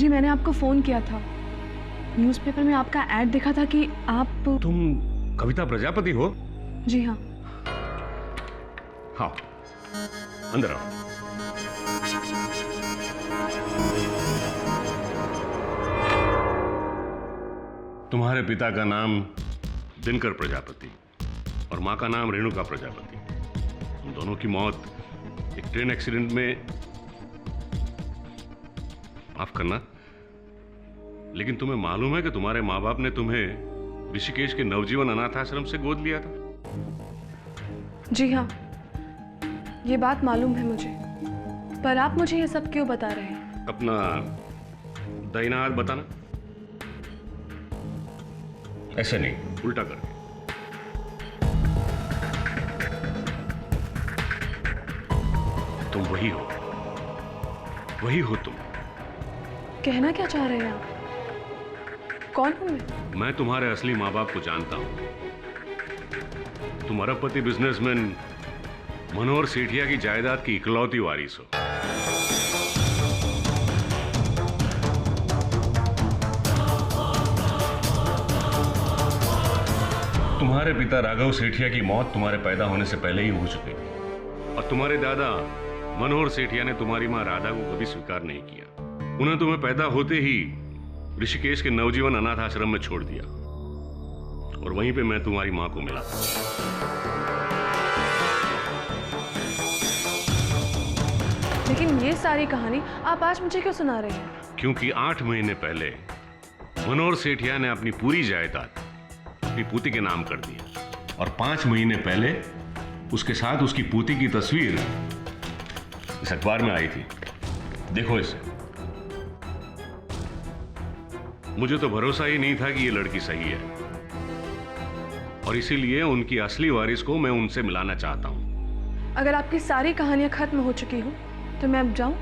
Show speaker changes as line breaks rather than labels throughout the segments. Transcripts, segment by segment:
अभी मैंने आपको फोन किया था। न्यूज़पेपर में आपका ऐड देखा था कि आप।
तुम कविता प्रजापति हो?
जी हाँ।
हाँ, अंदर आओ। तुम्हारे पिता का नाम दिनकर प्रजापति और माँ का नाम रेणुका प्रजापति। उन दोनों की मौत एक ट्रेन एक्सीडेंट में, माफ करना, लेकिन तुम्हें मालूम है कि तुम्हारे माँ बाप ने तुम्हें ऋषिकेश के नवजीवन अनाथ आश्रम से गोद लिया था?
जी हाँ, ये बात मालूम है मुझे, पर आप मुझे ये सब क्यों बता रहे हैं?
अपना दाहिना हाथ बताना। ऐसे नहीं, उल्टा करके। तुम वही हो, वही हो तुम।
कहना क्या चाह रहे हैं आप? कौन हूं
मैं तुम्हारे असली माँ बाप को जानता हूं। तुम अरबपति बिजनेसमैन मनोहर सेठिया की जायदाद की इकलौती वारिस हो। तुम्हारे पिता राघव सेठिया की मौत तुम्हारे पैदा होने से पहले ही हो चुकी थी और तुम्हारे दादा मनोहर सेठिया ने तुम्हारी मां राधा को कभी स्वीकार नहीं किया। उन्हें तुम्हें पैदा होते ही ऋषिकेश के नवजीवन अनाथ आश्रम में छोड़ दिया और वहीं पे मैं तुम्हारी मां को मिला।
लेकिन ये सारी कहानी आप आज मुझे क्यों सुना रहे हैं?
क्योंकि 8 महीने पहले मनोहर सेठिया ने अपनी पूरी जायदाद अपनी पूती के नाम कर दिया और 5 महीने पहले उसके साथ उसकी पूती की तस्वीर इस अखबार में आई थी। देखो इसे। मुझे तो भरोसा ही नहीं था कि ये लड़की सही है और इसीलिए उनकी असली वारिस को मैं उनसे मिलाना चाहता हूं।
अगर आपकी सारी कहानियां खत्म हो चुकी हो तो मैं अब जाऊं?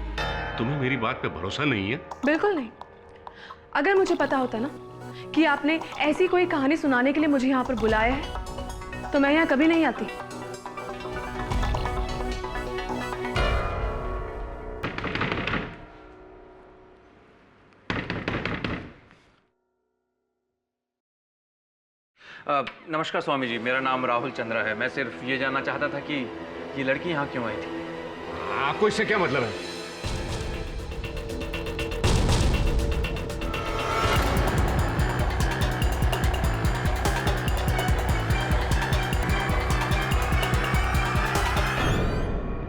तुम्हें मेरी बात पे भरोसा नहीं है?
बिल्कुल नहीं। अगर मुझे पता होता ना कि आपने ऐसी कोई कहानी सुनाने के लिए मुझे यहाँ पर बुलाया है तो मैं यहाँ कभी नहीं आती।
नमस्कार स्वामी जी, मेरा नाम राहुल चंद्रा है। मैं सिर्फ ये जानना चाहता था कि ये लड़की यहाँ क्यों आई थी।
आपको इससे क्या मतलब है?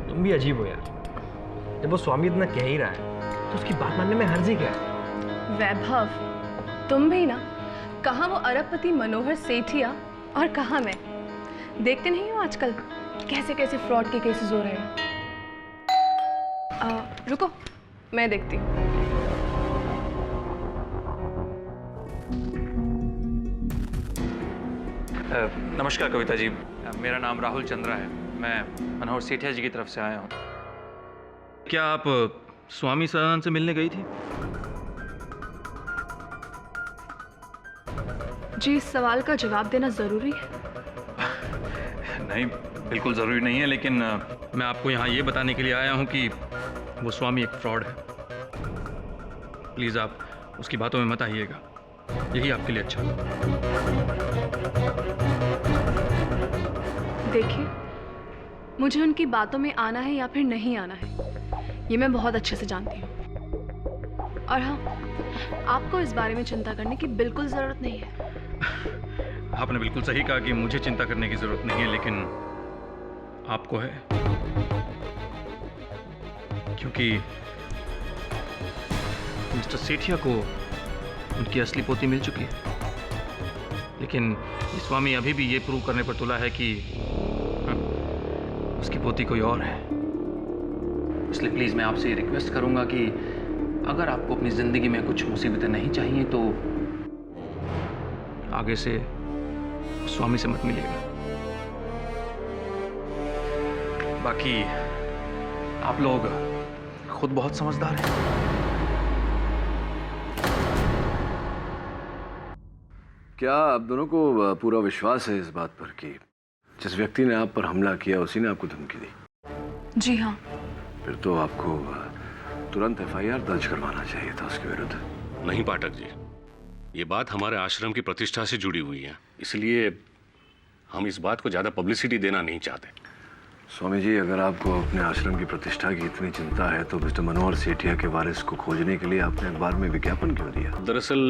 तुम भी अजीब हो यार। जब वो स्वामी इतना कह ही रहा है तो उसकी बात मानने में हर्ज ही क्या है?
वैभव, तुम भी ना, कहाँ वो अरबपति मनोहर सेठिया और कहाँ मैं। देखते नहीं हो आजकल कैसे कैसे फ्रॉड के केसेस हो रहे हैं। रुको, मैं देखती हूँ।
नमस्कार कविता जी, मेरा नाम राहुल चंद्रा है। मैं मनोहर सेठिया जी की तरफ से आया हूँ। क्या आप स्वामी सदानंद से मिलने गई थी?
जी, इस सवाल का जवाब देना जरूरी है?
नहीं, बिल्कुल ज़रूरी नहीं है, लेकिन मैं आपको यहाँ ये बताने के लिए आया हूँ कि वो स्वामी एक फ्रॉड है। प्लीज़ आप उसकी बातों में मत आइएगा, यही आपके लिए अच्छा होगा।
देखिए, मुझे उनकी बातों में आना है या फिर नहीं आना है, ये मैं बहुत अच्छे से जानती हूँ। और हाँ, आपको इस बारे में चिंता करने की बिल्कुल ज़रूरत नहीं है।
आपने बिल्कुल सही कहा कि मुझे चिंता करने की ज़रूरत नहीं है, लेकिन आपको है, क्योंकि मिस्टर सेठिया को उनकी असली पोती मिल चुकी है। लेकिन ये स्वामी अभी भी ये प्रूव करने पर तुला है कि उसकी पोती कोई और है। इसलिए प्लीज़ मैं आपसे रिक्वेस्ट करूंगा कि अगर आपको अपनी ज़िंदगी में कुछ मुसीबतें नहीं चाहिए तो आगे से स्वामी से मत मिलिएगा। बाकी आप लोग खुद बहुत समझदार हैं।
क्या आप दोनों को पूरा विश्वास है इस बात पर कि जिस व्यक्ति ने आप पर हमला किया उसी ने आपको धमकी दी?
जी हाँ।
फिर तो आपको तुरंत एफआईआर दर्ज करवाना चाहिए था उसके विरुद्ध।
नहीं पाठक जी, ये बात हमारे आश्रम की प्रतिष्ठा से जुड़ी हुई है, इसलिए हम इस बात को ज्यादा पब्लिसिटी देना नहीं चाहते।
स्वामी जी, अगर आपको अपने आश्रम की प्रतिष्ठा की इतनी चिंता है तो मिस्टर मनोहर सेठिया के वारिस को खोजने के लिए आपने अखबार में विज्ञापन क्यों दिया?
दरअसल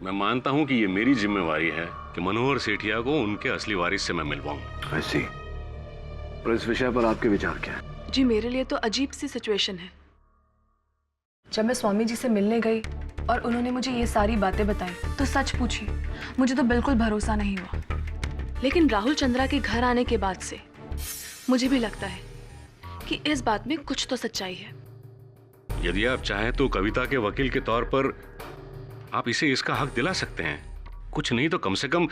मैं मानता हूं कि ये मेरी जिम्मेवारी है कि मनोहर सेठिया को उनके असली वारिस से मैं मिलवाऊं।
ऐसी, और इस विषय पर आपके विचार क्या है?
जी, मेरे लिए तो अजीब सी सिचुएशन है। जब मैं स्वामी जी से मिलने गई और उन्होंने मुझे ये सारी बातें बताई तो सच पूछी, मुझे तो बिल्कुल भरोसा नहीं हुआ। लेकिन राहुल चंद्रा के घर आने के बाद से मुझे भी लगता है कि इस बात में कुछ तो सच्चाई है।
यदि आप चाहें तो कविता के वकील के तौर पर आप इसे इसका हक दिला सकते हैं। कुछ नहीं तो कम से कम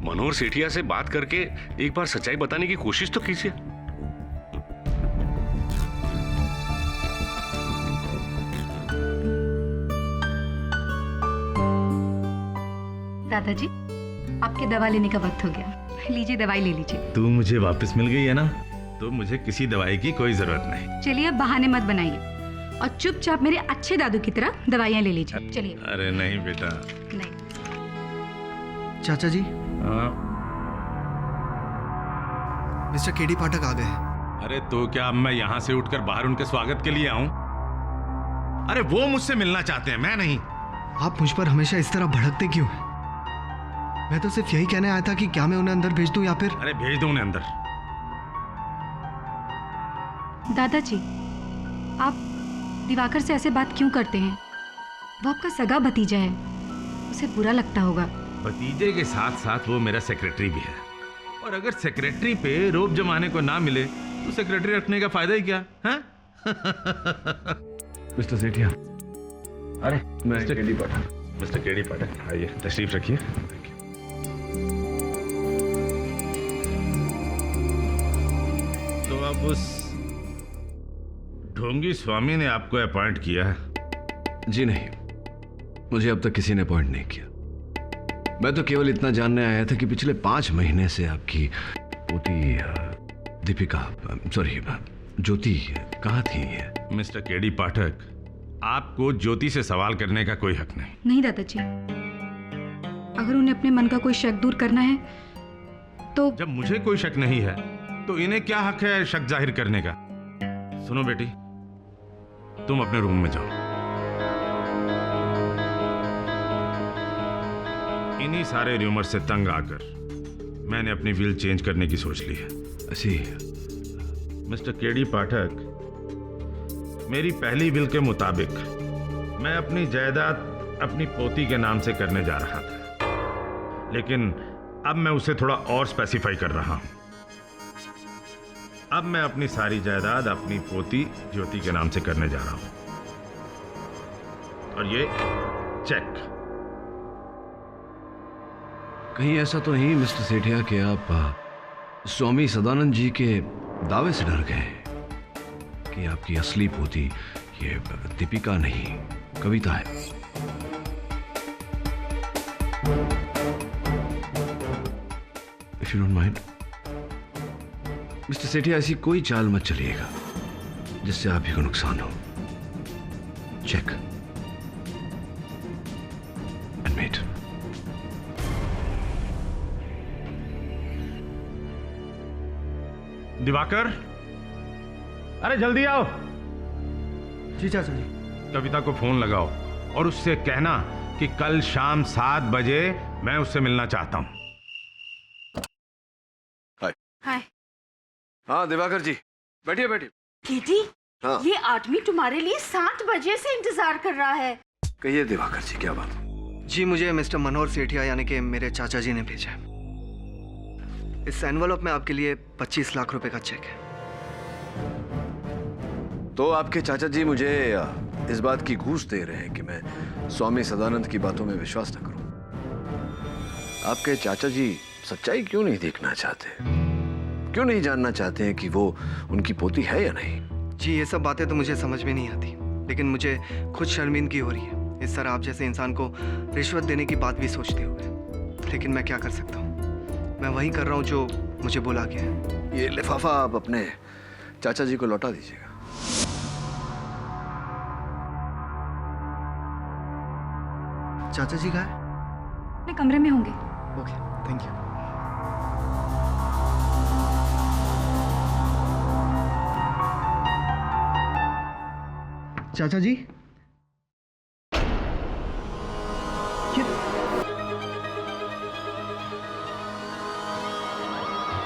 मनोहर सेठिया से बात करके एक बार सच्चाई बताने की कोशिश तो कीजिए।
दादाजी, आपके दवा लेने का वक्त हो गया। लीजिए, दवाई ले लीजिए।
तू मुझे वापस मिल गई है ना, तो मुझे किसी दवाई की कोई जरूरत नहीं।
चलिए, अब बहाने मत बनाइए और चुपचाप मेरे अच्छे दादू की तरह दवाइयाँ ले लीजिए। चलिए।
अरे नहीं बेटा।
नहीं।
चाचा जी,
हाँ?
मिस्टर केडी पाठक आ गए।
अरे तो क्या अब मैं यहाँ से उठकर बाहर उनके स्वागत के लिए आऊं? अरे वो मुझसे मिलना चाहते हैं, मैं नहीं।
आप मुझ पर हमेशा इस तरह भड़कते क्यों हैं? मैं तो सिर्फ यही कहने आया था कि क्या मैं उन्हें अंदर भेज दूं या फिर...
अरे भेज दो उन्हें अंदर।
दादाजी, आप दिवाकर से ऐसे बात क्यों करते हैं? वो आपका सगा भतीजा है, उसे बुरा लगता होगा।
भतीजे के साथ साथ वो मेरा सेक्रेटरी भी है, और अगर सेक्रेटरी पे रोब जमाने को ना मिले तो सेक्रेटरी रखने का फायदा ही क्या है?
मिस्टर सेठिया,
अरे
मैं केडी पाठक।
मिस्टर केडी पाठक, आइए, तशरीफ रखिए। तो अब उस ढोंगी स्वामी ने आपको अपॉइंट किया है?
जी नहीं, मुझे अब तक किसी ने अपॉइंट नहीं किया। मैं तो केवल इतना जानने आया था कि पिछले 5 महीने से आपकी पोती दीपिका, सॉरी ज्योति कहाँ थी?
मिस्टर केडी पाठक, आपको ज्योति से सवाल करने का कोई हक नहीं।
नहीं दादाजी, अगर उन्हें अपने मन का कोई शक दूर करना है तो...
जब मुझे कोई शक नहीं है तो इन्हें क्या हक है शक जाहिर करने का? सुनो बेटी, तुम अपने रूम में जाओ। इन्हीं सारे र्यूमर से तंग आकर मैंने अपनी विल चेंज करने की सोच ली है।
ऐसी,
मिस्टर केडी पाठक, मेरी पहली विल के मुताबिक मैं अपनी जायदाद अपनी पोती के नाम से करने जा रहा था, लेकिन अब मैं उसे थोड़ा और स्पेसिफाई कर रहा हूं। अब मैं अपनी सारी जायदाद अपनी पोती ज्योति के नाम से करने जा रहा हूं। और ये चेक।
कहीं ऐसा तो नहीं मिस्टर सेठिया कि आप स्वामी सदानंद जी के दावे से डर गए कि आपकी असली पोती ये दीपिका नहीं कविता है? If you don't mind mister Sethia, ऐसी कोई चाल मत चलिएगा जिससे आप ही को नुकसान हो। Check and met.
दिवाकर, अरे जल्दी आओ।
जी चाचा जी।
कविता को फोन लगाओ और उससे कहना कि कल शाम 7 बजे मैं उससे मिलना चाहता हूं।
हाय।
हाँ दिवाकर जी, बैठिए बैठिए।
केडी,
हाँ
ये आदमी तुम्हारे लिए 7 बजे से इंतजार कर रहा है।
कहिए दिवाकर जी, क्या बात?
जी, मुझे मिस्टर मनोहर सेठिया यानी कि मेरे चाचा जी ने भेजा है। इस एनवलप में आपके लिए 25 लाख रुपए का चेक है।
तो आपके चाचा जी मुझे इस बात की घूस दे रहे हैं कि मैं स्वामी सदानंद की बातों में विश्वास न करूं। आपके चाचा जी सच्चाई क्यों नहीं देखना चाहते? क्यों नहीं जानना चाहते हैं कि वो उनकी पोती है या नहीं?
जी, ये सब बातें तो मुझे समझ में नहीं आती, लेकिन मुझे खुद शर्मिंदगी हो रही है इस तरह आप जैसे इंसान को रिश्वत देने की बात भी सोचते हुए। लेकिन मैं क्या कर सकता हूँ, मैं वही कर रहा हूँ जो मुझे बोला गया है।
ये लिफाफा आप अपने चाचा जी को लौटा दीजिएगा।
चाचा जी कहाँ है?
अपने कमरे में होंगे।
Okay, thank you. चाचा जी,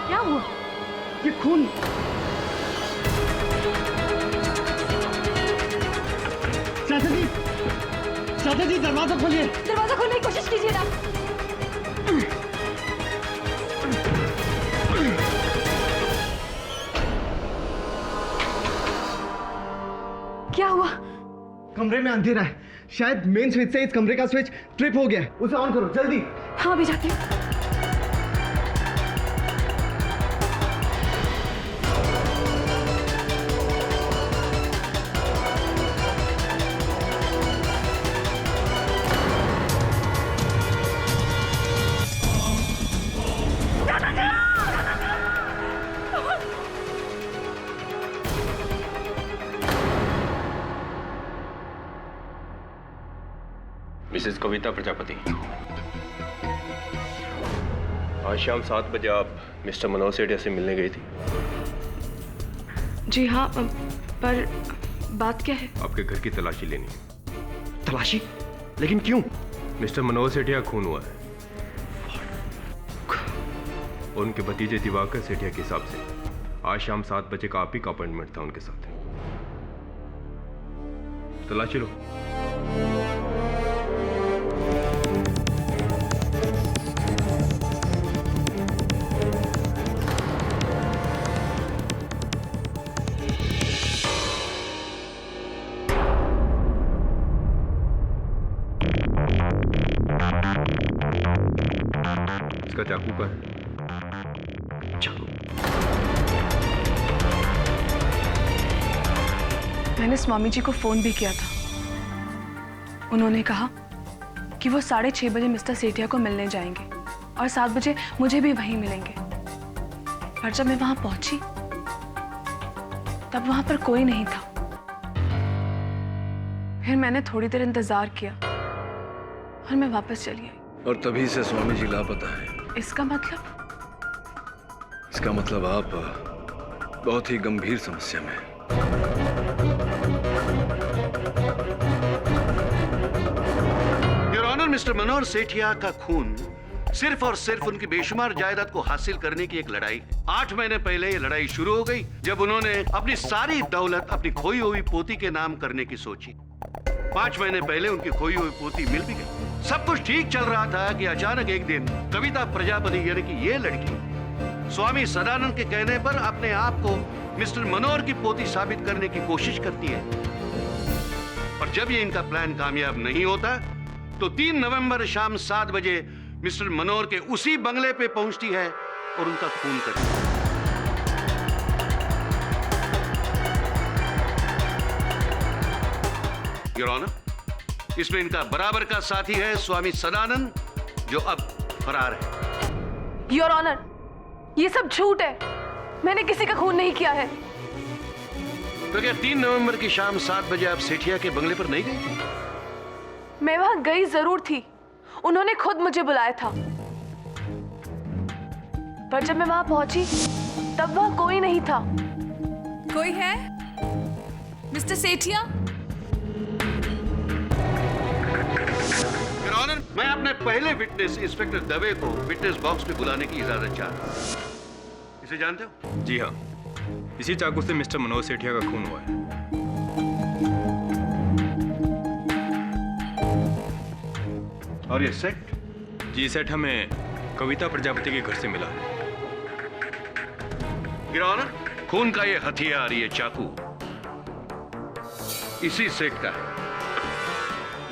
क्या हुआ?
ये खून। चाचा जी दरवाजा खोलिए।
दरवाजा खोलने की कोशिश कीजिए ना। क्या हुआ?
कमरे में अंधेरा है, शायद मेन स्विच से इस कमरे का स्विच ट्रिप हो गया है। उसे ऑन करो जल्दी।
हाँ, अभी जाती हूँ।
मिसेस कविता प्रजापति, आज शाम 7 बजे आप मिस्टर मनोहर सेठिया से मिलने गई थी।
जी हाँ, पर बात क्या है?
आपके घर की तलाशी लेनी।
तलाशी? लेकिन क्यों?
मिस्टर मनोहर सेठिया खून हुआ है और उनके भतीजे दिवाकर सेठिया के हिसाब से आज शाम 7 बजे का आप ही का अपॉइंटमेंट था उनके साथ। तलाशी लो। इसका चाकू का है।
चाकू?
मैंने स्वामी जी को फोन भी किया था। उन्होंने कहा कि वो 6:30 बजे मिस्टर सेठिया को मिलने जाएंगे और 7 बजे मुझे भी वहीं मिलेंगे। पर जब मैं वहां पहुंची तब वहां पर कोई नहीं था। फिर मैंने थोड़ी देर इंतजार किया और मैं वापस चली आई।
और तभी से स्वामी जी लापता है।
इसका मतलब?
इसका मतलब आप बहुत ही गंभीर समस्या में हैं।
योर ऑनर, मिस्टर मनोहर सेठिया का खून सिर्फ और सिर्फ उनकी बेशुमार जायदाद को हासिल करने की एक लड़ाई है। 8 महीने पहले ये लड़ाई शुरू हो गई जब उन्होंने अपनी सारी दौलत अपनी खोई हुई पोती के नाम करने की सोची। 5 महीने पहले उनकी खोई हुई पोती मिल भी गई। सब कुछ ठीक चल रहा था कि अचानक एक दिन कविता प्रजापति यानी कि ये लड़की स्वामी सदानंद के कहने पर अपने आप को मिस्टर मनोहर की पोती साबित करने की कोशिश करती है। और जब ये इनका प्लान कामयाब नहीं होता तो 3 नवंबर शाम 7 बजे मिस्टर मनोहर के उसी बंगले पे पहुंचती है और उनका खून करती है। योर ऑनर, इसमें इनका बराबर का साथी है स्वामी सदानंद, जो अब फरार है।
योर ऑनर, ये सब झूठ है। मैंने किसी का खून नहीं किया है।
तो क्या 3 नवंबर की शाम 7 बजे आप सेठिया के बंगले पर नहीं गई थी?
मैं वहां गई जरूर थी, उन्होंने खुद मुझे बुलाया था। पर जब मैं वहां पहुंची तब वहां कोई नहीं था।
कोई है? मिस्टर सेठिया?
योर ऑनर, मैं अपने पहले विटनेस इंस्पेक्टर दवे को विटनेस बॉक्स में बुलाने की इजाजत चाहता हूं। इसे जानते हो?
जी हाँ, इसी चाकू से मिस्टर मनोहर सेठिया का खून हुआ है।
और ये सेट?
जी, सेट हमें कविता प्रजापति के घर से मिला है।
योर ऑनर, खून का ये हथियार, ये चाकू इसी सेट का है।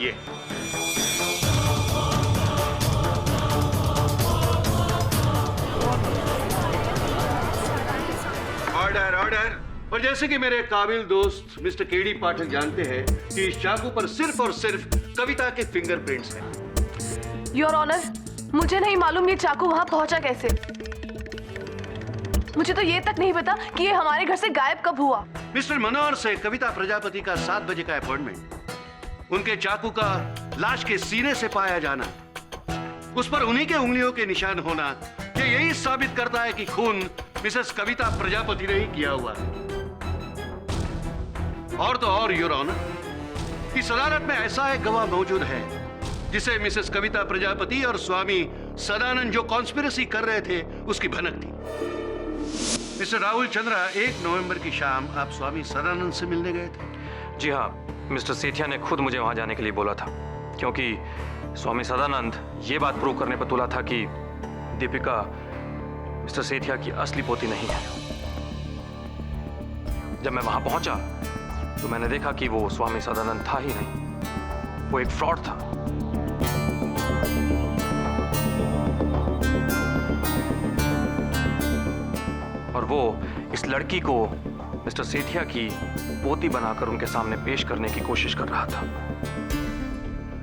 ये ऑर्डर ऑर्डर। और जैसे कि मेरे काबिल दोस्त मिस्टर केडी पाठक जानते हैं कि इस चाकू पर सिर्फ और सिर्फ कविता के फिंगरप्रिंट्स हैं।
योर ऑनर, मुझे नहीं मालूम ये चाकू वहां पहुंचा कैसे। मुझे तो ये तक नहीं पता कि ये हमारे घर से गायब कब हुआ।
मिस्टर मनोहर से कविता प्रजापति का 7 बजे का अपॉइंटमेंट, उनके चाकू का लाश के सीने से पाया जाना, उस पर उन्हीं के उंगलियों के निशान होना, ये यही साबित करता है कि खून मिसेस कविता प्रजापति ने ही किया हुआ है। और तो और योर ऑनर, इस अदालत में ऐसा एक गवाह मौजूद है जिसे मिसेस कविता प्रजापति और स्वामी सदानंद जो कॉन्स्पिरेसी कर रहे थे उसकी भनक थी। मिस्टर राहुल चंद्रा, 1 नवंबर की शाम आप स्वामी सदानंद से मिलने गए थे?
जी हाँ, मिस्टर सेठिया ने खुद मुझे वहाँ जाने के लिए बोला था, क्योंकि स्वामी सदानंद ये बात प्रूव करने पर तुला था कि दीपिका मिस्टर सेठिया की असली पोती नहीं है। जब मैं वहाँ पहुँचा तो मैंने देखा कि वो स्वामी सदानंद था ही नहीं, वो एक फ्रॉड था। और वो इस लड़की को मिस्टर सेठिया की पोती बनाकर उनके सामने पेश करने की कोशिश कर रहा था।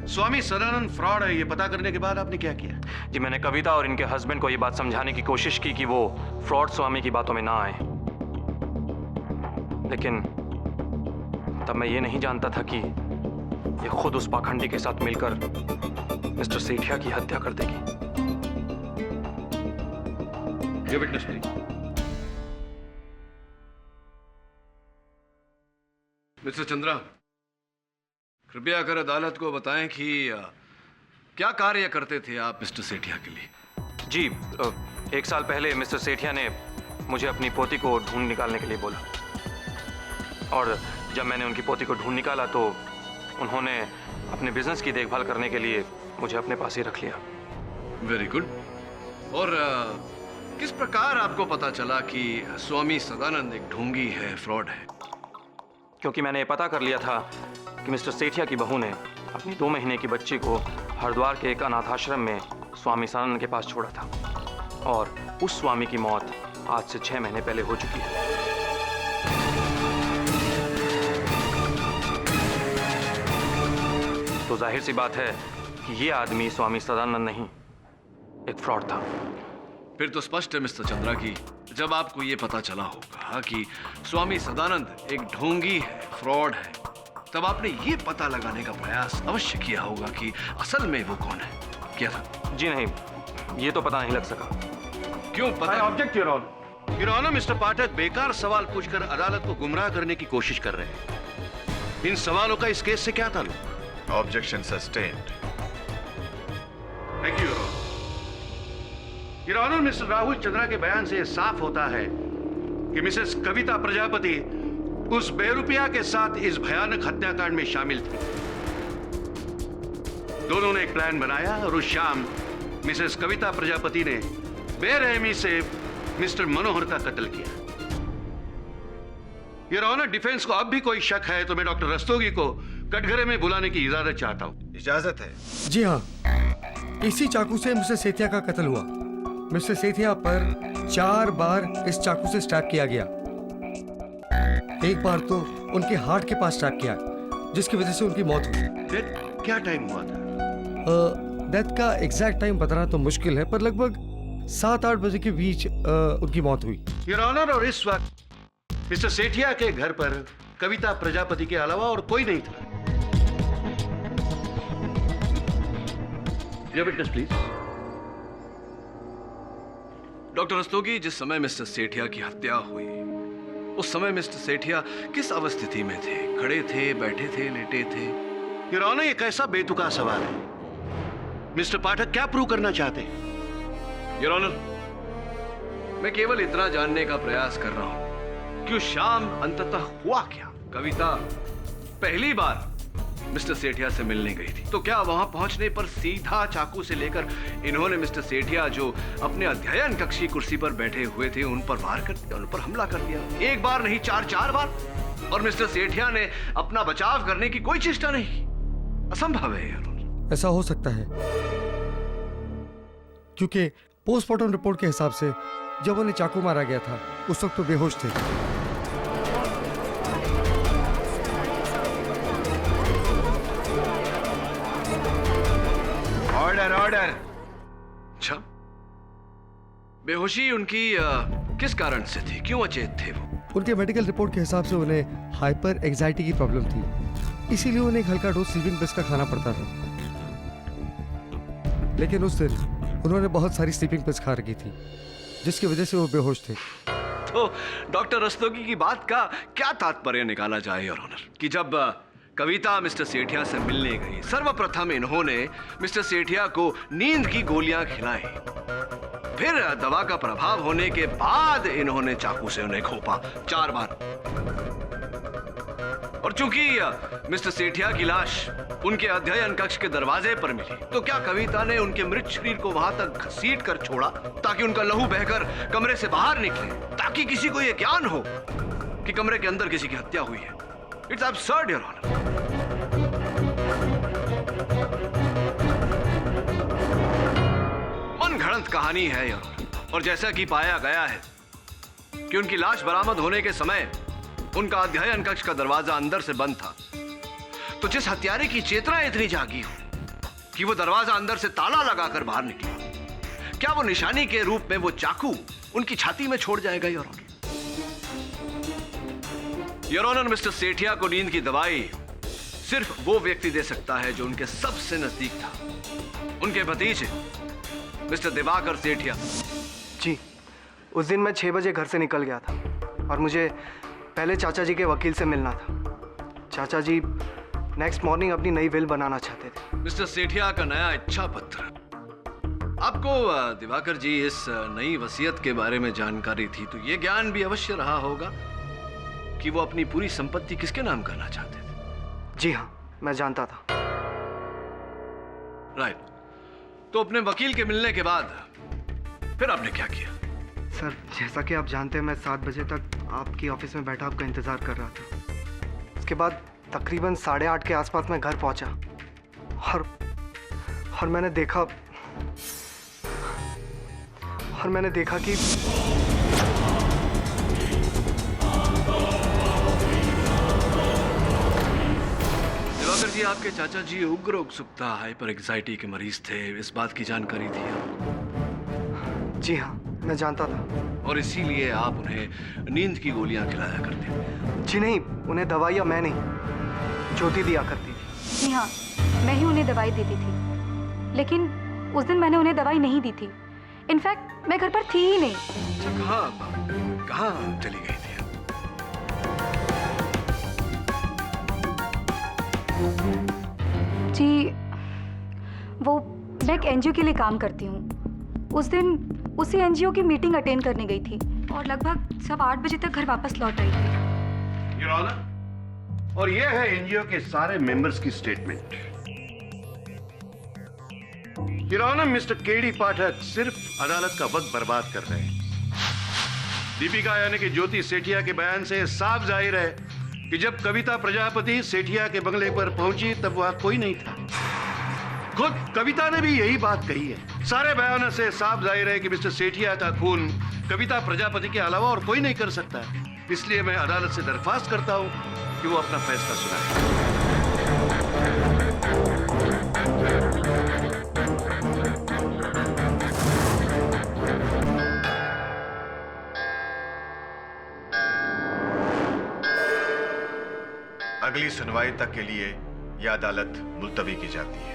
स्वामी सदानंद फ्रॉड है, ये पता करने के बाद आपने क्या किया?
जी, मैंने कविता और इनके हस्बैंड को ये बात समझाने की कोशिश की कि वो फ्रॉड स्वामी की बातों में ना आए, लेकिन तब मैं ये नहीं जानता था कि ये खुद उस पाखंडी के साथ मिलकर मिस्टर सेठिया की हत्या कर देगी।
ये विटनेस प्लीज।
मिस्टर चंद्रा, कृपया कर अदालत को बताएं कि क्या कार्य करते थे आप मिस्टर सेठिया के लिए?
जी, 1 साल पहले मिस्टर सेठिया ने मुझे अपनी पोती को ढूंढ निकालने के लिए बोला, और जब मैंने उनकी पोती को ढूंढ निकाला तो उन्होंने अपने बिजनेस की देखभाल करने के लिए मुझे अपने पास ही रख लिया।
Very good. और किस प्रकार आपको पता चला कि स्वामी सदानंद एक ढोंगी है, फ्रॉड है?
क्योंकि मैंने ये पता कर लिया था कि मिस्टर सेठिया की बहू ने अपनी 2 महीने की बच्ची को हरिद्वार के एक अनाथाश्रम में स्वामी सदानंद के पास छोड़ा था, और उस स्वामी की मौत आज से 6 महीने पहले हो चुकी है। तो जाहिर सी बात है कि ये आदमी स्वामी सदानंद नहीं, एक फ्रॉड था।
फिर तो स्पष्ट है मिस्टर चंद्रा कि जब आपको ये पता चला होगा कि स्वामी सदानंद एक ढोंगी है, फ्रॉड है, तब आपने ये पता लगाने का प्रयास अवश्य किया होगा कि असल में वो कौन है। क्या था?
जी नहीं, ये तो पता नहीं लग सका।
क्यों पता?
Object your honour. Your honour, mister Pathak बेकार सवाल पूछकर अदालत को गुमराह करने की कोशिश कर रहे हैं। इन सवालों का इस केस से क्या ताल्लुक?
Objection sustained.
Thank you your honour. Mister Rahul Chandra के बयान से साफ होता है कि मिसेस कविता प्रजापति उस बेरुपया के साथ इस भयानक हत्याकांड में शामिल थी। दोनों ने एक प्लान बनाया और उस शाम मिसेस कविता प्रजापति ने बेरहमी से मिस्टर मनोहर का कत्ल किया। योर ऑनर, डिफेंस को अब भी कोई शक है तो मैं डॉक्टर रस्तोगी को कटघरे में बुलाने की इजाजत चाहता हूं।
इजाजत है?
जी हाँ, इसी चाकू से मिस्टर सेठिया का कत्ल हुआ। मिस्टर सेठिया पर 4 बार इस चाकू से स्टैब किया गया। एक बार तो उनके हार्ट के पास स्टैब किया, जिसकी वजह से उनकी मौत हुई।
डेथ क्या टाइम हुआ था?
डेथ का एग्जैक्ट टाइम बताना तो मुश्किल है, पर लगभग 7-8 बजे के बीच उनकी मौत हुई।
योर ऑनर, और इस वक्त मिस्टर सेठिया के घर पर कविता प्रजापति के अलावा और कोई नहीं था। Witness please.
डॉक्टर रस्तोगी, जिस समय मिस्टर सेठिया की हत्या हुई उस समय मिस्टर सेठिया किस अवस्थिति में थे? खड़े थे, बैठे थे, लेटे थे?
योर ऑनर, ये कैसा बेतुका सवाल है। मिस्टर पाठक क्या प्रूव करना चाहते हैं?
योर ऑनर, मैं केवल इतना जानने का प्रयास कर रहा हूं कि उस शाम अंततः हुआ क्या। कविता पहली बार मिस्टर सेठिया से मिलने गई थी, तो क्या वहां पहुंचने पर सीधा चाकू से लेकर इन्होंने मिस्टर सेठिया जो अपने अध्ययन कक्ष की कुर्सी पर बैठे हुए थे उन पर वार कर दिया, उन पर हमला कर दिया? 1 बार नहीं, 4 बार। और मिस्टर सेठिया ने अपना बचाव करने की कोई चेष्टा नहीं की। असंभव है यार।
ऐसा हो सकता है क्योंकि पोस्टमार्टम रिपोर्ट के हिसाब से जब उन्हें चाकू मारा गया था उस वक्त तो बेहोश थे।
ऑर्डर। अच्छा, बेहोशी उनकी किस कारण से थी? क्यों अचेत थे वो?
उनके मेडिकल रिपोर्ट के हिसाब से उन्हें हाइपर एंजाइटी की प्रॉब्लम थी, इसीलिए उन्हें एक हल्का डोज स्लीपिंग पिल्स का खाना पड़ता था। लेकिन उस दिन उन्होंने बहुत सारी स्लीपिंग पिल्स खा रखी थी, जिसकी वजह से वो बेहोश थे।
तो डॉक्टर रस्तोगी की बात का क्या तात्पर्य निकाला जाए योर ऑनर कि जब कविता मिस्टर सेठिया से मिलने गई, सर्वप्रथम इन्होंने मिस्टर सेठिया को नींद की गोलियां खिलाई, फिर दवा का प्रभाव होने के बाद इन्होंने चाकू से उन्हें घोंपा 4 बार। और चूंकि मिस्टर सेठिया की लाश उनके अध्ययन कक्ष के दरवाजे पर मिली, तो क्या कविता ने उनके मृत शरीर को वहां तक घसीट कर छोड़ा ताकि उनका लहू बहकर कमरे से बाहर निकले, ताकि किसी को यह ज्ञान हो कि कमरे के अंदर किसी की हत्या हुई है? It's absurd your honour. मनगढ़ंत कहानी है योर ऑनर। और जैसा कि पाया गया है कि उनकी लाश बरामद होने के समय उनका अध्ययन कक्ष का दरवाजा अंदर से बंद था, तो जिस हत्यारे की चेतना इतनी जागी हो कि वो दरवाजा अंदर से ताला लगाकर बाहर निकला, क्या वो निशानी के रूप में वो चाकू उनकी छाती में छोड़ जाएगा your honour? Your honour, mister Sethia को नींद की दवाई सिर्फ वो व्यक्ति दे सकता है जो उनके सबसे नजदीक था, उनके भतीजे मिस्टर दिवाकर सेठिया।
जी, उस दिन मैं 6 बजे घर से निकल गया था और मुझे पहले चाचा जी के वकील से मिलना था। चाचा जी नेक्स्ट मॉर्निंग अपनी नई विल बनाना चाहते थे।
मिस्टर सेठिया का नया इच्छा पत्र। आपको दिवाकर जी इस नई वसीयत के बारे में जानकारी थी, तो ये ज्ञान भी अवश्य रहा होगा कि वो अपनी पूरी संपत्ति किसके नाम करना चाहते थे।
जी हाँ, मैं जानता था।
राइट। तो अपने वकील के मिलने के बाद फिर आपने क्या किया?
सर, जैसा कि आप जानते हैं, मैं 7 बजे तक आपकी ऑफिस में बैठा आपका इंतज़ार कर रहा था। उसके बाद तकरीबन 8:30 के आसपास मैं घर पहुंचा और मैंने देखा कि
दिवाकर जी, आपके चाचा जी उग्र उत्सुकता, हाइपर एंजाइटी के मरीज थे, इस बात की जानकारी थी आपको?
जी हाँ, मैं जानता था।
और इसीलिए आप उन्हें नींद की गोलियां खिलाया करते थे?
जी नहीं, उन्हें दवाइयाँ मैं नहीं, ज्योति दिया करती थी।
जी हाँ, मैं ही उन्हें दवाई देती थी, लेकिन उस दिन मैंने उन्हें दवाई नहीं दी थी। इनफैक्ट मैं घर पर थी ही नहीं।
कहाँ चली गई थी?
जी, वो मैं एक एनजीओ के लिए काम करती हूँ। उस दिन उसी एनजीओ की मीटिंग अटेंड करने गई थी और लगभग सब 8 बजे तक घर वापस लौट आई थी।
योर ऑनर, और ये है एनजीओ के सारे मेंबर्स की स्टेटमेंट। Your honour, mister KD Pathak सिर्फ अदालत का वक्त बर्बाद कर रहे हैं। दीपिका यानी कि ज्योति सेठिया के बयान से साफ जाहिर है कि जब कविता प्रजापति सेठिया के बंगले पर पहुंची तब वहां कोई नहीं था। खुद कविता ने भी यही बात कही है। सारे बयानों से साफ जाहिर है कि मिस्टर सेठिया का खून कविता प्रजापति के अलावा और कोई नहीं कर सकता है। इसलिए मैं अदालत से दरख्वास्त करता हूं कि वो अपना फैसला सुनाए।
अगली सुनवाई तक के लिए यह अदालत मुलतवी की जाती है।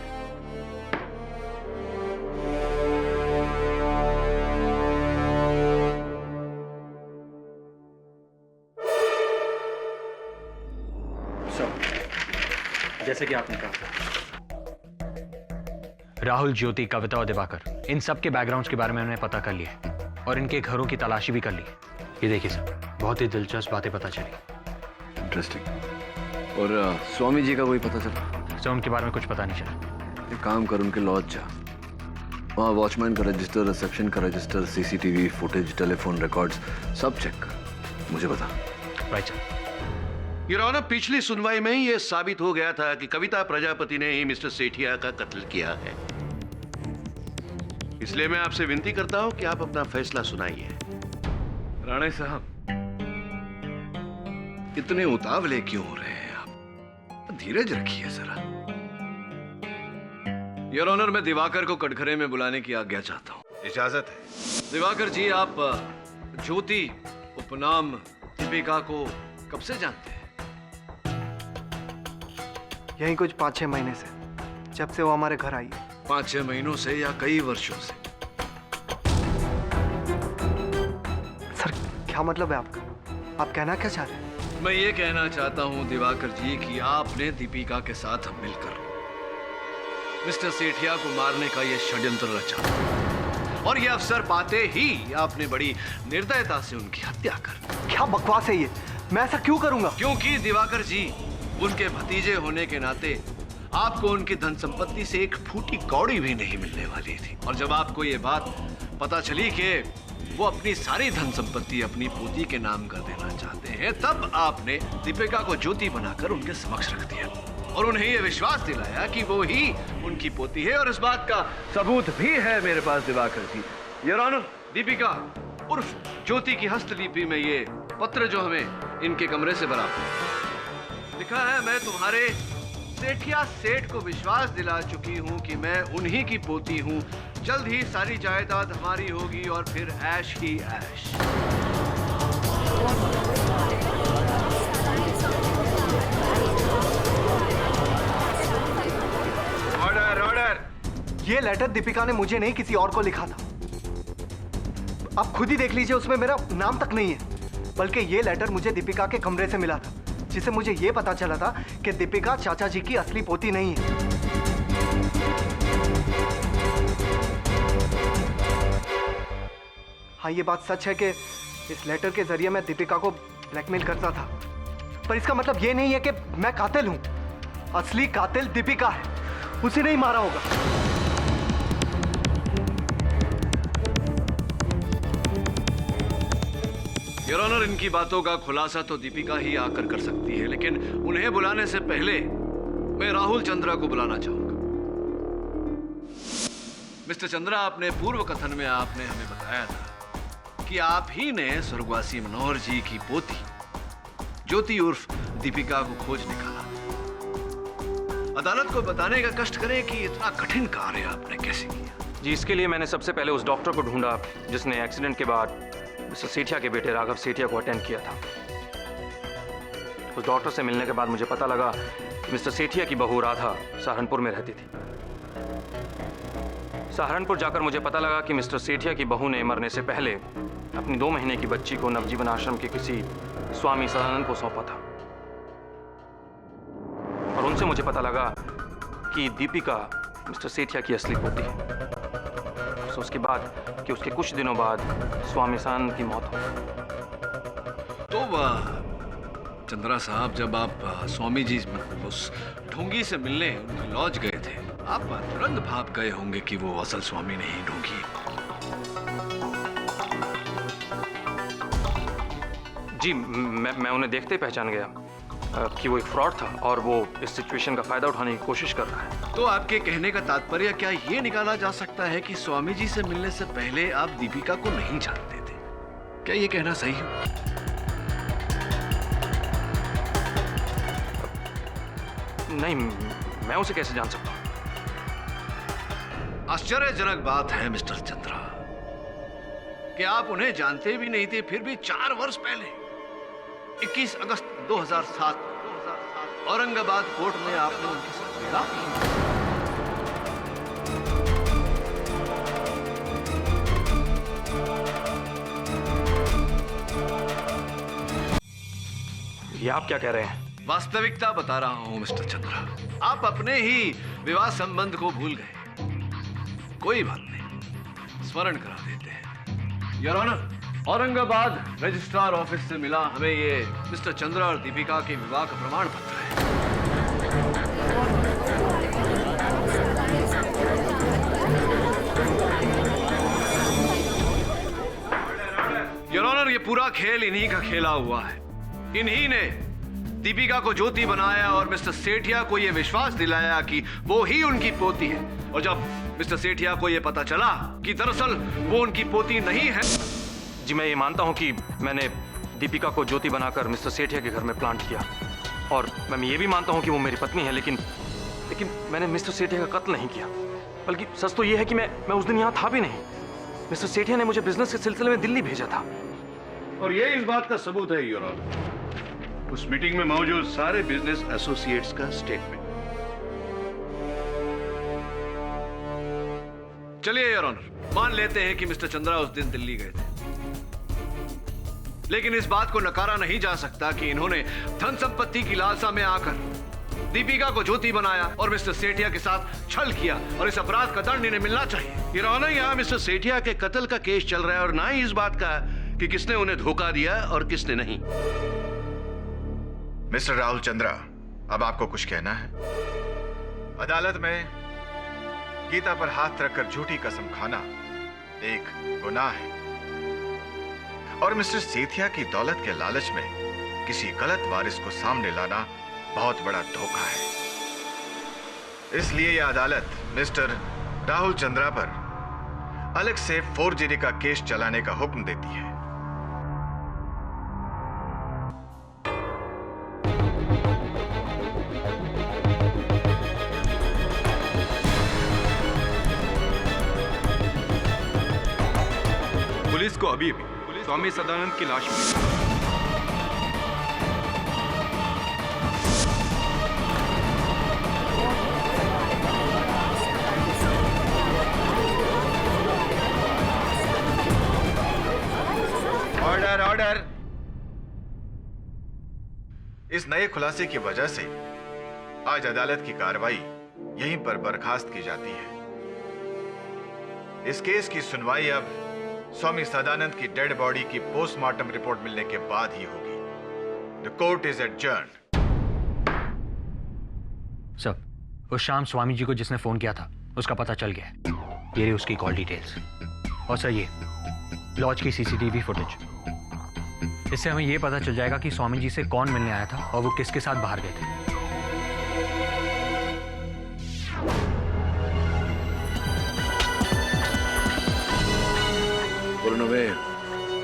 जैसे कि आपने कहा, राहुल, ज्योति, कविता और दिवाकर, इन सब के बैकग्राउंड्स के बारे में मैंने पता कर लिया और इनके घरों की तलाशी भी कर ली। ये देखिए सर, बहुत ही दिलचस्प बातें पता चली।
इंटरेस्टिंग। और स्वामी जी का कोई पता चला?
सर, उनके बारे में कुछ पता नहीं चला।
एक काम कर, उनके लॉज जा, वहाँ वॉचमैन का रजिस्टर, रिसेप्शन का register, CCTV footage, telephone records सब चेक कर, मुझे बता।
Right sir.
योर ऑनर, पिछली सुनवाई में ही यह साबित हो गया था कि कविता प्रजापति ने ही मिस्टर सेठिया का कत्ल किया है। इसलिए मैं आपसे विनती करता हूं कि आप अपना फैसला सुनाइए।
राणे साहब, इतने उतावले क्यों हो रहे हैं आप? धीरज रखिए जरा। योर ऑनर, मैं दिवाकर को कटघरे में बुलाने की आज्ञा चाहता हूं।
इजाजत है।
दिवाकर जी, आप ज्योति उपनाम दीपिका को कब से जानते हैं?
यही कुछ 5-6 महीने से, जब से वो हमारे घर आई है।
5-6 महीनों से या कई वर्षों से।
सर क्या मतलब है आपका? आप कहना क्या चाह रहे हैं?
मैं ये कहना चाहता हूं दिवाकर जी कि आपने दीपिका के साथ मिलकर मिस्टर सेठिया को मारने का यह षड्यंत्र रचा और यह अवसर पाते ही आपने बड़ी निर्दयता से उनकी हत्या कर दी।
क्या बकवास है ये? मैं ऐसा क्यों करूंगा?
क्योंकि दिवाकर जी उनके भतीजे होने के नाते आपको उनकी धन संपत्ति से एक फूटी कौड़ी भी नहीं मिलने वाली थी। और जब आपको ये बात पता चली कि वो अपनी सारी धन संपत्ति अपनी पोती के नाम कर देना चाहते हैं, तब आपने दीपिका को ज्योति बनाकर उनके समक्ष रख दिया और उन्हें यह विश्वास दिलाया कि वो ही उनकी पोती है। और इस बात का सबूत भी है मेरे पास दिवाकर जी। योर ऑनर, दीपिका उर्फ ज्योति की हस्तलिपि में ये पत्र जो हमें इनके कमरे से बरामद लिखा है, मैं तुम्हारे सेठिया सेठ को विश्वास दिला चुकी हूँ कि मैं उन्हीं की पोती हूँ। जल्द ही सारी जायदाद हमारी होगी और फिर ऐश ही ऐश।
Order order. ये लेटर दीपिका ने मुझे नहीं किसी और को लिखा था। आप खुद ही देख लीजिए, उसमें मेरा नाम तक नहीं है। बल्कि ये लेटर मुझे दीपिका के कमरे से मिला था, जिसे मुझे ये पता चला था कि दीपिका चाचा जी की असली पोती नहीं है। हाँ, ये बात सच है कि इस लेटर के जरिए मैं दीपिका को ब्लैकमेल करता था, पर इसका मतलब ये नहीं है कि मैं कातिल हूं। असली कातिल दीपिका है, उसे नहीं मारा होगा।
योर ऑनर, इनकी बातों का खुलासा तो दीपिका ही आकर कर सकती है, लेकिन उन्हें बुलाने से पहले मैं राहुल चंद्रा को बुलाना चाहूंगा। मिस्टर चंद्रा, अपने पूर्व कथन में आपने हमें बताया था कि आप ही ने स्वर्गवासी मनोहर जी की पोती ज्योति उर्फ दीपिका को खोज निकाला। अदालत को बताने का कष्ट करें कि इतना कठिन कार्य आपने कैसे किया।
जी, इसके लिए मैंने सबसे पहले उस डॉक्टर को ढूंढा जिसने एक्सीडेंट के बाद मिस्टर सेठिया के बेटे राघव सेठिया को अटेंड किया था। उस डॉक्टर से मिलने के बाद मुझे पता लगा कि मिस्टर सेठिया की बहू राधा सहारनपुर में रहती थी। सहारनपुर जाकर मुझे पता लगा कि मिस्टर सेठिया की बहू ने मरने से पहले अपनी 2 महीने की बच्ची को नवजीवन आश्रम के किसी स्वामी सदानंद को सौंपा था। और उनसे मुझे पता लगा कि दीपिका मिस्टर सेठिया की असली पोती है। उसके बाद कि उसके कुछ दिनों बाद स्वामी सदानंद की मौत हो।
तो चंद्रा साहब, जब आप स्वामी जी उस ढोंगी से मिलने उनके लॉज गए थे, आप तुरंत भाप गए होंगे कि वो असल स्वामी नहीं ढोंगी।
जी, मैं उन्हें देखते ही पहचान गया कि वो एक फ्रॉड था और वो इस सिचुएशन का फायदा उठाने की कोशिश कर रहा है।
तो आपके कहने का तात्पर्य क्या ये निकाला जा सकता है कि स्वामी जी से मिलने से पहले आप दीपिका को नहीं जानते थे? क्या ये कहना सही है?
नहीं, मैं उसे कैसे जान सकता हूँ?
आश्चर्यजनक बात है मिस्टर चंद्रा कि आप उन्हें जानते भी नहीं थे, फिर भी 4 वर्ष पहले 21 अगस्त 2007 औरंगाबाद कोर्ट में आपने उनके साथ मिला।
ये आप क्या कह रहे हैं?
वास्तविकता बता रहा हूं मिस्टर चंद्रा। आप अपने ही विवाह संबंध को भूल गए। कोई बात नहीं, स्मरण करा देते हैं। Your honour, Aurangabad registrar office से मिला हमें ये मिस्टर चंद्रा और दीपिका के विवाह का प्रमाण पत्र है। योर ऑनर, ये पूरा खेल इन्हीं का खेला हुआ है। इन्हीं ने दीपिका को ज्योति बनाया और मिस्टर सेठिया को यह विश्वास दिलाया कि वो ही उनकी पोती है। और जब मिस्टर सेठिया को यह पता चला कि दरअसल वो उनकी पोती नहीं है।
जी, मैं ये मानता हूँ कि मैंने दीपिका को ज्योति बनाकर मिस्टर सेठिया के घर में प्लांट किया और मैं ये भी मानता हूँ कि वो मेरी पत्नी है, लेकिन मैंने मिस्टर सेठिया का कत्ल नहीं किया। बल्कि सच तो ये है कि मैं उस दिन यहाँ था भी नहीं। मिस्टर सेठिया ने मुझे बिजनेस के सिलसिले में दिल्ली भेजा था।
और ये इस बात का सबूत है योर ऑनर, उस मीटिंग में मौजूद सारे बिजनेस एसोसिएट्स का स्टेटमेंट।
चलिए योर ऑनर, मान लेते हैं कि मिस्टर चंद्रा उस दिन दिल्ली गए थे, लेकिन इस बात को नकारा नहीं जा सकता कि इन्होंने धन संपत्ति की लालसा में आकर दीपिका को ज्योति बनाया और मिस्टर सेठिया के साथ छल किया, और इस अपराध का दंड इन्हें मिलना चाहिए।
योर ऑनर, यहाँ मिस्टर सेठिया के कत्ल का केस चल रहा है और ना ही इस बात का कि किसने उन्हें धोखा दिया और किसने नहीं।
मिस्टर राहुल चंद्रा, अब आपको कुछ कहना है? अदालत में गीता पर हाथ रखकर झूठी कसम खाना एक गुनाह है, और मिस्टर सेठिया की दौलत के लालच में किसी गलत वारिस को सामने लाना बहुत बड़ा धोखा है। इसलिए यह अदालत मिस्टर राहुल चंद्रा पर अलग से फोर्जरी का केस चलाने का हुक्म देती है।
पुलिस को अभी स्वामी सदानंद की लाश मिली।
Order order. इस नए खुलासे की वजह से आज अदालत की कार्रवाई यहीं पर बर्खास्त की जाती है। इस केस की सुनवाई अब स्वामी सदानंद की डेड बॉडी की पोस्टमार्टम रिपोर्ट मिलने के बाद ही होगी। The court is adjourned.
Sir, उस शाम स्वामी जी को जिसने फोन किया था उसका पता चल गया है। ये रही उसकी कॉल डिटेल्स, और सर ये लॉज की सीसीटीवी फुटेज। इससे हमें ये पता चल जाएगा कि स्वामी जी से कौन मिलने आया था और वो किसके साथ बाहर गए थे।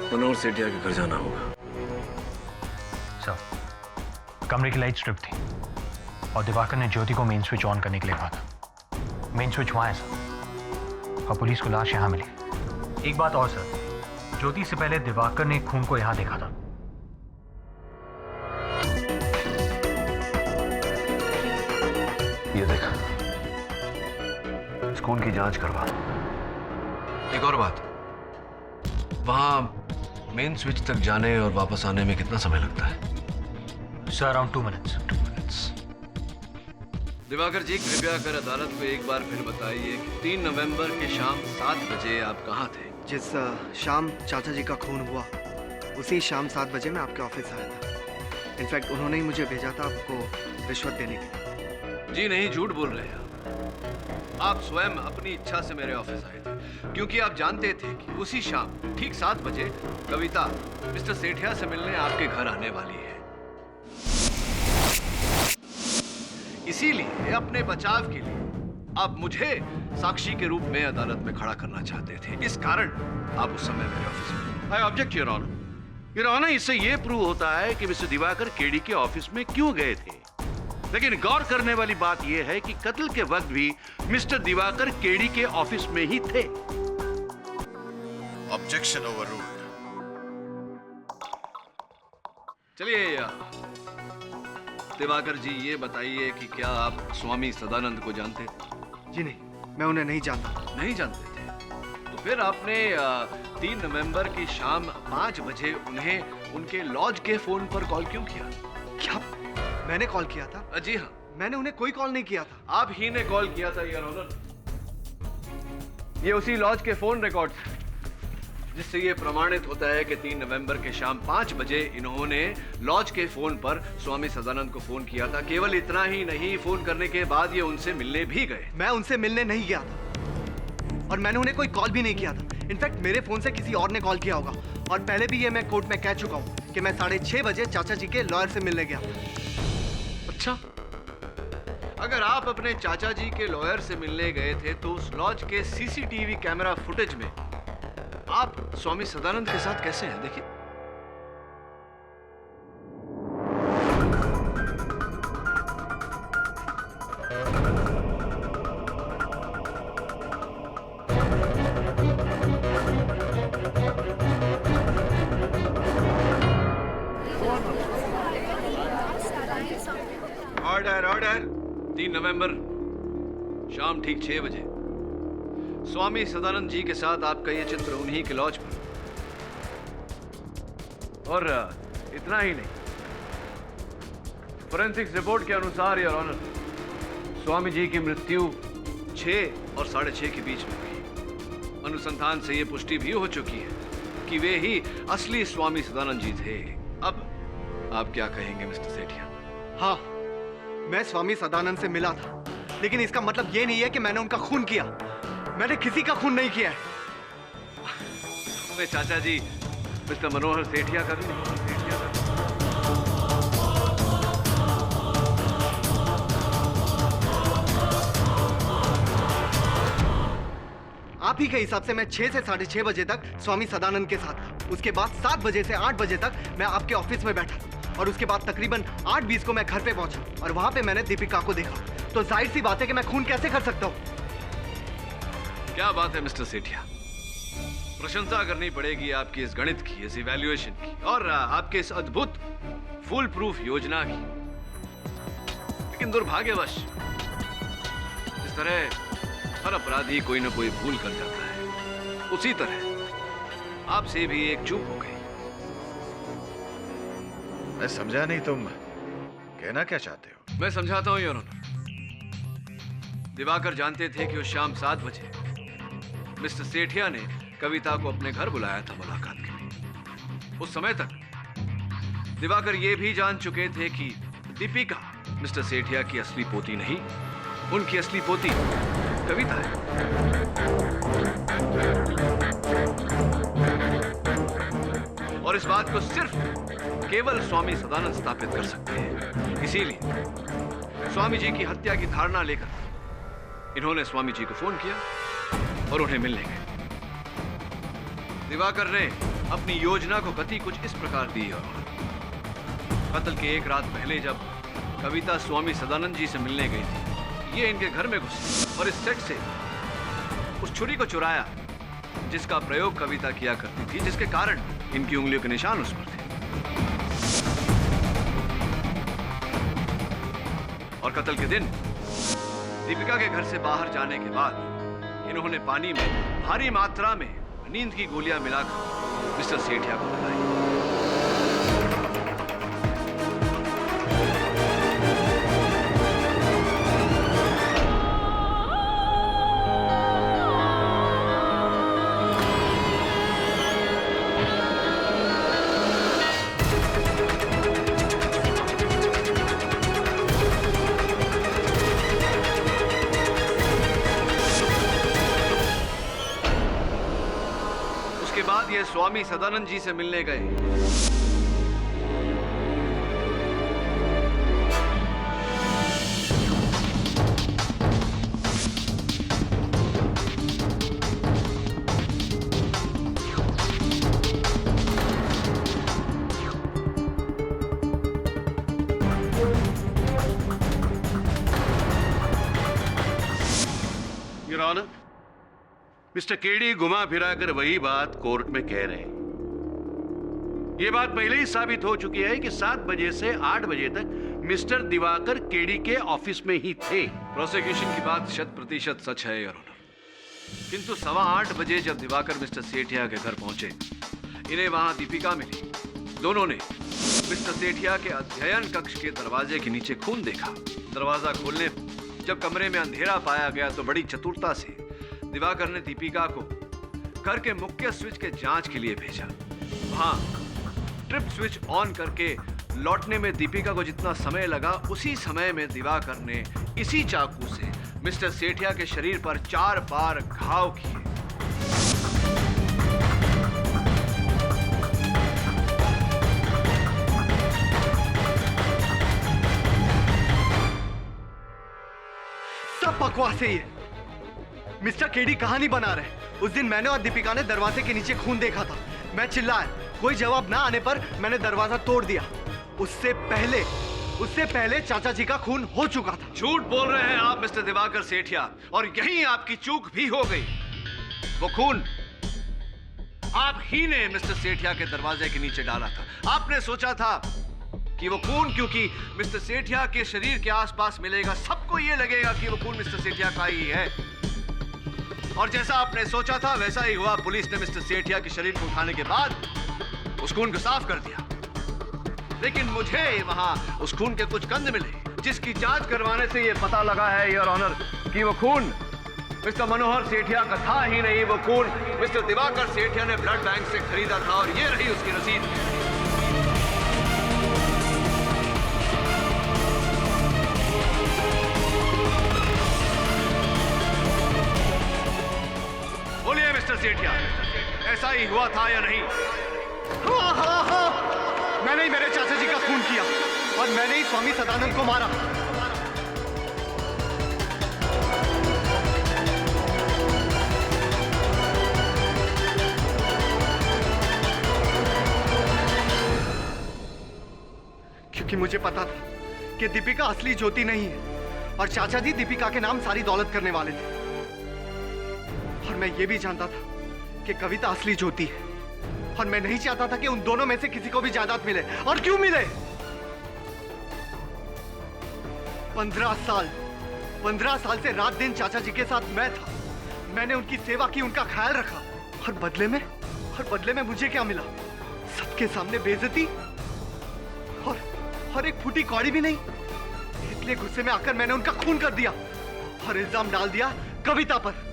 मनोहर सेठिया के घर जाना होगा।
सर, कमरे की लाइट स्ट्रिप थी और दिवाकर ने ज्योति को मेन स्विच ऑन करने के लिए कहा था। मेन स्विच वहां है सर, और पुलिस को लाश यहां मिली। एक बात और सर, ज्योति से पहले दिवाकर ने खून को यहां देखा था।
ये देखा, इस खून की जांच करवा। एक और बात, वहां मेन स्विच तक जाने और वापस आने में कितना समय लगता है?
Sir, around 2 minutes.
Diwakar ji, कृपया कर अदालत को एक बार फिर बताइए कि 3 नवंबर के शाम 7 बजे आप कहाँ थे?
जिस शाम चाचा जी का खून हुआ, उसी शाम 7 बजे मैं आपके ऑफिस आया था। इनफैक्ट उन्होंने ही मुझे भेजा था आपको रिश्वत देने के लिए।
जी नहीं, झूठ बोल रहे हैं आप स्वयं अपनी इच्छा से मेरे ऑफिस आए थे, क्योंकि आप जानते थे कि उसी शाम ठीक 7 बजे कविता मिस्टर सेठिया से मिलने आपके घर आने वाली है। इसीलिए अपने बचाव के लिए आप मुझे साक्षी के रूप में अदालत में खड़ा करना चाहते थे। इस कारण आप उस समय मेरे ऑफिस में।
I object your honour. Your honour, इससे यह प्रूव होता है कि मिस्टर दिवाकर केडी के ऑफिस में क्यों गए थे। लेकिन गौर करने वाली बात यह है कि कत्ल के वक्त भी मिस्टर दिवाकर केडी के ऑफिस में ही थे।
Objection overruled.
चलिए दिवाकर जी, ये बताइए कि क्या आप स्वामी सदानंद को जानते थे?
जी नहीं, मैं उन्हें नहीं जानता।
नहीं जानते थे? तो फिर आपने 3 नवंबर की शाम 5 बजे उन्हें उनके लॉज के फोन पर कॉल क्यों किया?
क्या मैंने कॉल किया था?
जी हाँ,
मैंने उन्हें कोई कॉल नहीं किया था।
आप ही ने कॉल किया था योर ऑनर। ये उसी लॉज के फोन रिकॉर्ड जिससे ये प्रमाणित होता है कि 3 नवंबर के शाम 5 बजे इन्होंने लॉज के फोन पर स्वामी सदानंद को फोन किया था। केवल इतना ही नहीं, फोन करने के बाद ये उनसे मिलने भी गए।
मैं उनसे मिलने नहीं गया था और मैंने उन्हें कोई कॉल भी नहीं किया था। इनफैक्ट मेरे फोन से किसी और ने कॉल किया होगा, और पहले भी ये मैं कोर्ट में कह चुका हूँ कि मैं 6:30 बजे चाचा जी के लॉयर से मिलने गया।
अच्छा, अगर आप अपने चाचा जी के लॉयर से मिलने गए थे तो उस लॉज के सीसीटीवी कैमरा फुटेज में आप स्वामी सदानंद के साथ कैसे हैं? देखिए।
Order order.
3 नवंबर शाम ठीक 6 बजे स्वामी सदानंद जी के साथ आपका ये चित्र उन्हीं के लॉज पर, और इतना ही नहीं, फोरेंसिक्स रिपोर्ट के अनुसार योर ऑनर, स्वामी जी की मृत्यु 6 और 6:30 के बीच में हुई। अनुसंधान से ये पुष्टि भी हो चुकी है कि वे ही असली स्वामी सदानंद जी थे। अब आप क्या कहेंगे मिस्टर सेठिया?
हाँ, मैं स्वामी सदानंद से मिला था, लेकिन इसका मतलब ये नहीं है कि मैंने उनका खून किया। मैंने किसी का खून नहीं किया है।
मैं चाचा जी मिस्टर मनोहर सेठिया का भी नहीं।
आप ही के हिसाब से मैं 6 से 6:30 बजे तक स्वामी सदानंद के साथ था। उसके बाद 7 बजे से 8 बजे तक मैं आपके ऑफिस में बैठा था, और उसके बाद तकरीबन 8:20 को मैं घर पे पहुंचा, और वहां पे मैंने दीपिका को देखा। तो जाहिर सी बात है कि मैं खून कैसे कर सकता हूँ।
क्या बात है मिस्टर सेठिया, प्रशंसा करनी पड़ेगी आपकी इस गणित की, इस इवैल्यूएशन की, और आपके इस अद्भुत फुल प्रूफ योजना की। लेकिन दुर्भाग्यवश इस तरह हर अपराधी कोई ना कोई भूल कर जाता है। उसी तरह आपसे भी एक चूक हो गई।
मैं समझा नहीं, तुम कहना क्या चाहते हो?
मैं समझाता हूं योर ऑनर। दिवाकर जानते थे कि उस शाम 7 बजे मिस्टर सेठिया ने कविता को अपने घर बुलाया था मुलाकात के लिए। उस समय तक दिवाकर ये भी जान चुके थे कि दीपिका मिस्टर सेठिया की असली पोती नहीं, उनकी असली पोती कविता है। और इस बात को सिर्फ केवल स्वामी सदानंद स्थापित कर सकते हैं। इसीलिए स्वामी जी की हत्या की धारणा लेकर इन्होंने स्वामी जी को फोन किया और उन्हें मिलने गए। दिवाकर ने अपनी योजना को गति कुछ इस प्रकार दी, और कत्ल के एक रात पहले जब कविता स्वामी सदानंद जी से मिलने गई थी, ये इनके घर में घुसे और इस सेट से उस छुरी को चुराया जिसका प्रयोग कविता किया करती थी, जिसके कारण इनकी उंगलियों के निशान उस पर थे। और कत्ल के दिन दीपिका के घर से बाहर जाने के बाद इन्होंने पानी में भारी मात्रा में नींद की गोलियां मिलाकर मिस्टर सेठिया को पिलाई। ये स्वामी सदानंद जी से मिलने गए।
योर ऑनर, मिस्टर केडी घुमा फिरा कर वही बात कोर्ट में कह रहे हैं। यह बात पहले ही साबित हो चुकी है कि 7 बजे से 8 बजे तक मिस्टर दिवाकर केडी के ऑफिस में ही थे। प्रोसिक्यूशन की बात 100% सच है योर ऑनर। किंतु 7:15 बजे जब दिवाकर मिस्टर सेठिया के घर पहुंचे, इन्हें वहां दीपिका मिली। दोनों ने मिस्टर सेठिया के अध्ययन कक्ष के दरवाजे के नीचे खून देखा। दरवाजा खोलने जब कमरे में अंधेरा पाया गया तो बड़ी चतुरता से दिवाकर ने दीपिका को घर के मुख्य स्विच के जांच के लिए भेजा। वहां ट्रिप स्विच ऑन करके लौटने में दीपिका को जितना समय लगा, उसी समय में दिवाकर ने इसी चाकू से मिस्टर सेठिया के शरीर पर 4 बार घाव किए।
सब बकवास है ये। मिस्टर केडी कहानी बना रहे। उस दिन मैंने और दीपिका ने दरवाजे के नीचे खून देखा था। मैं चिल्लाया, कोई जवाब ना आने पर मैंने दरवाजा तोड़ दिया। उससे पहले चाचा जी का खून हो चुका था।
झूठ बोल रहे हैं आप मिस्टर दिवाकर सेठिया, और यही आपकी चूक भी हो गई। वो खून आप ही ने मिस्टर सेठिया के दरवाजे के नीचे डाला था। आपने सोचा था कि वो खून क्योंकि मिस्टर सेठिया के शरीर के आसपास मिलेगा, सबको ये लगेगा कि वो खून मिस्टर सेठिया का ही है। और जैसा आपने सोचा था वैसा ही हुआ। पुलिस ने मिस्टर सेठिया के शरीर को उठाने के बाद उस खून को साफ कर दिया, लेकिन मुझे वहां उस खून के कुछ कंद मिले, जिसकी जांच करवाने से यह पता लगा है योर ऑनर कि वो खून मिस्टर मनोहर सेठिया का था ही नहीं। वो खून मिस्टर दिवाकर सेठिया ने ब्लड बैंक से खरीदा था और ये रही उसकी रसीद। बोलिए मिस्टर सेठिया, ऐसा ही हुआ था या नहीं?
हाँ हाँ हाँ, मैंने ही मेरे चाचा जी का खून किया और मैंने ही स्वामी सदानंद को मारा। क्योंकि मुझे पता था कि दीपिका असली ज्योति नहीं है और चाचा जी दीपिका के नाम सारी दौलत करने वाले थे। और मैं ये भी जानता था कि कविता असली ज्योति है और मैं नहीं चाहता था कि उन दोनों में से किसी को भी जायदाद मिले। और क्यों मिले? 15 साल से रात दिन चाचा जी के साथ मैं था। मैंने उनकी सेवा की, उनका ख्याल रखा और बदले में मुझे क्या मिला? सबके सामने बेइज्जती और एक फूटी कौड़ी भी नहीं। इसलिए गुस्से में आकर मैंने उनका खून कर दिया और इल्जाम डाल दिया कविता पर।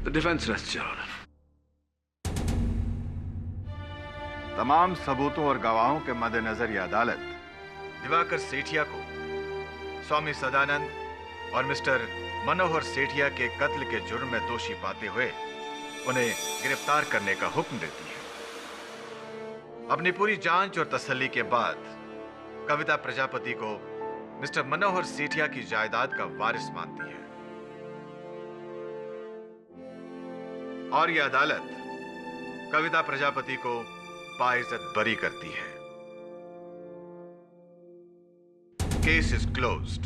The defense rests, Your Honor.
तमाम सबूतों और गवाहों के मद्देनजर यह अदालत दिवाकर सेठिया को स्वामी सदानंद और मिस्टर मनोहर सेठिया के कत्ल के जुर्म में दोषी पाते हुए उन्हें गिरफ्तार करने का हुक्म देती है। अपनी पूरी जांच और तसल्ली के बाद कविता प्रजापति को मिस्टर मनोहर सेठिया की जायदाद का वारिस मानती है और यह अदालत कविता प्रजापति को बाइज्जत बरी करती है। Case is closed.